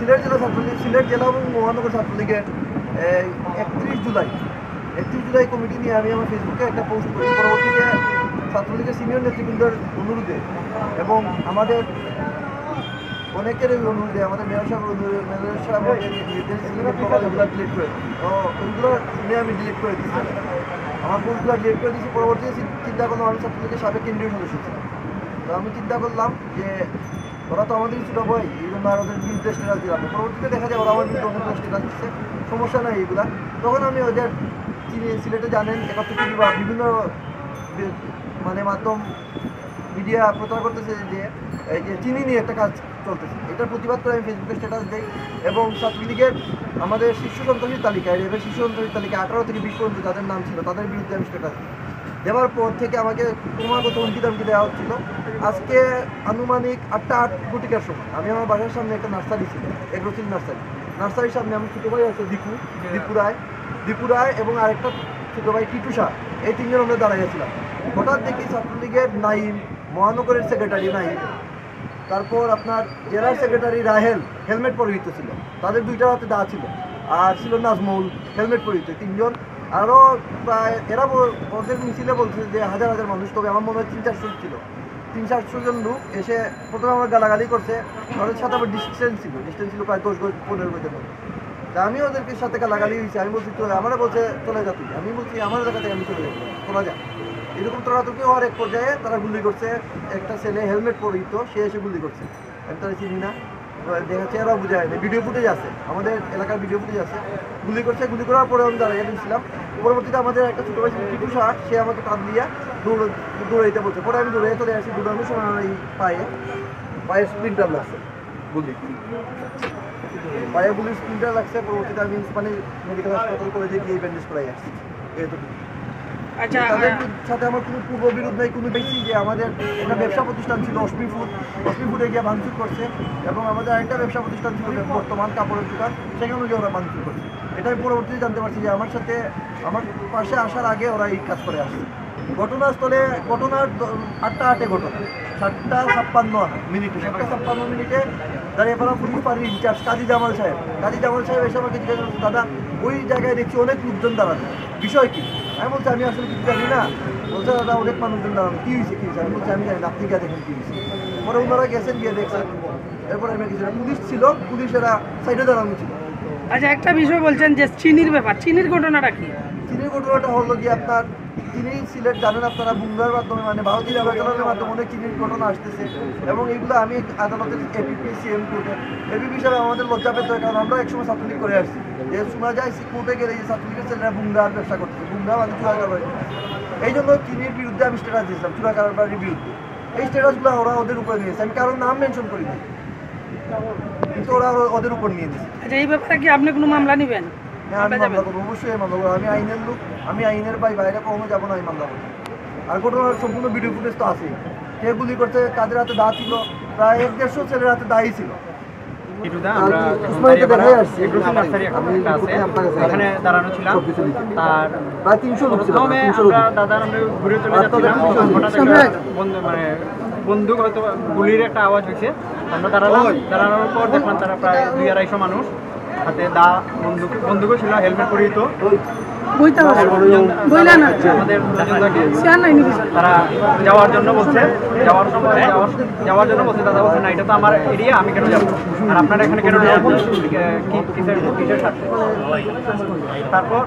সিলেট জেলা ছাত্রলীগ, সিলেট জেলা এবং মহানগর ছাত্রলীগের 31 জুলাই কমিটি নিয়ে আমি আমার ফেসবুকে একটা পোস্ট করি। পরবর্তীতে ছাত্রলীগের সিনিয়র নেতৃবৃন্দের অনুরোধে এবং আমাদের অনেকের অনুরোধে, আমাদের মেয়র সাহেব ওইগুলো ডিলিট করে তো ওইগুলো শুনে আমি ডিলিট করে দিচ্ছি, আমার পোস্টগুলো ডিলিট করে দিচ্ছি। পরবর্তীতে চিন্তা করলাম, আমি ছাত্রলীগের সাবেক কেন্দ্রীয় সদস্য ছিলাম, তো আমি চিন্তা করলাম যে ওরা তো আমাদের ছোটো বই, এই জন্য আর ওদের বিরুদ্ধে স্টেটাস দিলাম। পরবর্তীতে দেখা যায় ওরা আমার বিরুদ্ধে অনেক স্টেটাস দিচ্ছে, সমস্যা নাই এইগুলা। তখন আমি ওদের সিলেটে জানেন 71 টিভি বা বিভিন্ন মাধ্যম মিডিয়া প্রচার করতেছে যে এই যে চিনি নিয়ে একটা কাজ চলতেছে, এটার প্রতিবাদ করে আমি ফেসবুকে স্ট্যাটাস দিই। এবং ছাত্রলীগের আমাদের শীর্ষ সন্ত্রাসীর তালিকায়, রেবের শীর্ষ সন্ত্রাসীর তালিকায় 18 থেকে 20 পর্যন্ত যাদের নাম ছিল তাদের বিরুদ্ধে আমি স্ট্যাটাস দিই। দেওয়ার পর থেকে আমাকে ক্রমাগত হুমকি দেওয়া হচ্ছিল। আজকে আনুমানিক 8টা ঘটিকার সময় আমি আমার বাসার সামনে একটা নার্সারি ছিল, এগ্রোসিল নার্সারির সামনে আমার ছোটো ভাই আছে দীপু রায় এবং আরেকটা ছোটো ভাই টিটু শাহ, এই তিনজন আমরা দাঁড়াইয়াছিলাম। হঠাৎ দেখি ছাত্রলীগের নাইম, মহানগরের সেক্রেটারি নাইম, তারপর আপনার জেলার সেক্রেটারি রাহেল হেলমেট পরিহিত ছিল, তাদের 2টা হাতে দা ছিল, আর ছিল নাজমুল হেলমেট পরিহিত, 3জন। আরও প্রায় এরা ওদের মিছিলে বলছে যে হাজার হাজার মানুষ, তবে আমার মনে হয় 300-400 ছিল, 300-400 জন লোক এসে প্রথমে আমার গালাগালি করছে। ওদের সাথে আমার ডিস্টেন্স ছিল প্রায় 10-15 গজের মতো। তা আমি ওদেরকে সাথে গালাগালি হয়েছি, আমি বলছি চলে, আমারা বলছে চলে যা তুই, আমি বলছি আমার জায়গা থেকে আমি চলে যাবো, চলা যা। এরকম তরাতর্কি হওয়ার এক পর্যায়ে তারা গুলি করছে, একটা ছেলে হেলমেট পরিহিত সে এসে গুলি করছে, আমি তারা চিনি না, দেখা চেহারাও বোঝা যায় না, ভিডিও ফুটেজ আছে, আমাদের এলাকার ভিডিও ফুটেজ আছে। গুলি করছে, গুলি করার পরে আমি দাঁড়িয়ে দিয়েছিলাম। পরবর্তীতে আমাদের একটা ছোটো ভাই টিটু শাহ, সে আমাকে টান দিয়ে দৌড়াইতে বলছে, পরে আমি দৌড়ে চলে আসি। দৌড়ানোর সময় আমার এই পায়ে স্প্লিন্টার লাগছে, পায়ে গুলির স্প্লিন্টার লাগছে। পরবর্তীতে আমি মেডিকেল হাসপাতাল কলেজে গিয়ে ব্যান্ডেজ করাই আসছি। এতটুকু। তাদের সাথে আমার কোনো পূর্ব বিরোধ নেই, কোনো বেশি যে আমাদের একটা ব্যবসা প্রতিষ্ঠান ছিল অশ্মি ফুডে গিয়ে ভাঙচুর করছে, এবং আমাদের আরেকটা ব্যবসা প্রতিষ্ঠান ছিল বর্তমান কাপড়ের দোকান, সেখানেও গিয়ে ওরা ভাঙচুর করছে। এটাই পরবর্তীতে জানতে পারছি যে আমার পাশে আসার আগে ওরা এই কাজ করে আসছে। ঘটনার 8টা ঘটনা, 7:56 মিনিটে দাঁড়িয়েপাড়া পুলিশ পাড়ির ইনচার্জ কাজী জামাল সাহেব এসে আমাকে জিজ্ঞাসা করছে, দাদা ওই জায়গায় দেখছি অনেক লোকজন দাঁড়ানো, বিষয় কি? আমি বলছি আমি আসলে কিছু জানি না। বলছে দাদা অনেক মানুষজন দাঁড়ানো, কী হয়েছে? আমি বলছি আমি জানি না, আপনি গিয়ে দেখেন কী হয়েছে। পরে ওনারা গেছেন, গিয়ে দেখছেন। এরপরে আমি কিছু পুলিশ ছিল, পুলিশেরা সাইডে দাঁড়ানো ছিল। আচ্ছা, একটা বিষয় বলছেন যে চিনির ব্যাপার, চিনির ঘটনাটা কি? চিনির ঘটনাটা হলো কি, আপনার চিনি সিলেট জানেন আপনারা, বুমরার মাধ্যমে ভারতীয় আদালতের মাধ্যমে অনেক চিনির ঘটনা আসতেছে, এবং এগুলো আমি আদালতের এপিপি সিএম কোর্টে এপিপি হিসাবে আমাদের লজ্জা পেতে হয়, কারণ আমরা একসময় ছাত্রলীগ করে আসছি। যে শোনা যায় কোর্টে গেলে যে ছাত্রলীগের ছেলেরা বুমরার ব্যবসা করতেছে, বুমরা মানে চুরা কারবারি। এই জন্য চিনির বিরুদ্ধে আমি স্ট্যাটাস দিয়েছিলাম, চুরা কারবারির বিরুদ্ধে। এই স্ট্যাটাসগুলো ওরা ওদের উপরে নিয়েছে, আমি কারোর নাম মেনশন করি না, কিন্তু ওরা ওদের উপর নিয়ে নিয়েছে। আচ্ছা, এই ব্যাপারে কি আপনি কোনো মামলা নেবেন? হ্যাঁ, আমি মামলা করবো, অবশ্যই মামলা করবো। আমি আইনের লোক, আমি আইনের বাইরে কখনো যাবো না, আমি মামলা করবো। আর ঘটনার সম্পূর্ণ ভিডিও ফুটেজ তো আছেই, কে গুলি করতে, কাদের হাতে দা ছিল, প্রায় 150 ছেলের হাতে দায়ী ছিল। এখানে দাঁড়ানো ছিলাম, তার প্রায় 300 লোক ছিল। দাদা আমরা ঘুরে চলে যাচ্ছিলাম, বন্দুক হয়তো গুলির একটা আওয়াজ হয়েছে। আমরা দাঁড়ানোর পর দেখলাম তারা প্রায় 200-250 মানুষ, হাতে দা, বন্দুকও ছিল, হেলমেট পরিহিত। তারা যাওয়ার জন্য বলছে, দাদা বলছে না এটা তো আমার এরিয়া, আমি কেন যাবো, আর আপনারা এখানে কেন যাবেন, কিসের স্বার্থে? তারপর